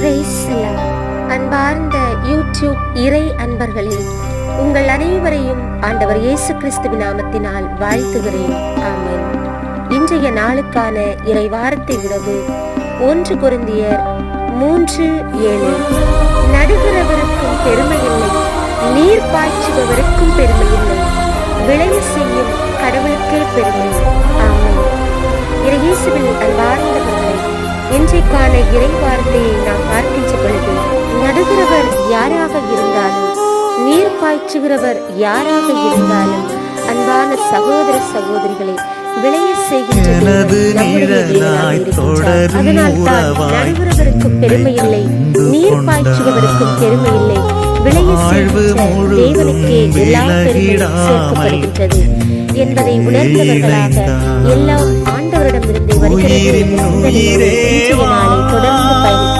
Price எல்லாம். அன்பார்ந்த YouTube இறை அன்பர்களே, உங்கள் அனைவரையும் ஆண்டவர் இயேசு கிறிஸ்துவின் நாமத்தினால் வாழ்த்துகிறேன். ஆமென். இன்றைய நாளுக்கான இறை வார்த்தை விடவு 1 கொரிந்தியர் 3:7. நடுகிறவருக்கும் பெருமை இல்லை, நீர் பாய்ச்சுபவருக்கும் பெருமை இல்லை, விளைய செய்யும் கடவுளுக்கே பெருமை. ஆமென். இயேசுவில் அன்பார்ந்தவர்களே, இன்றைக்கான இறை வார்த்தையை நாம் பார்க்கின்ற பொழுது, நடுகிறவர் யாராக இருந்தாலும், நீர் பாய்ச்சுகிறவர் யாராக இருந்தாலும், அன்பான சகோதர சகோதரிகளை விளைய செய்கின்றது. அதனால்தான் நடுகிறவருக்கும் பெருமை இல்லை, நீர் பாய்ச்சுகிறவருக்கும் பெருமை இல்லை, விளைய செய்கின்ற தேவனுக்கே எல்லா பெருமையும் சேர்க்கப்படுகின்றது என்பதை உணர்ந்தவர்களாக எல்லாம் ஆண்டவரிடமிருந்து வருகிறது. தொடர்ந்து பயணம்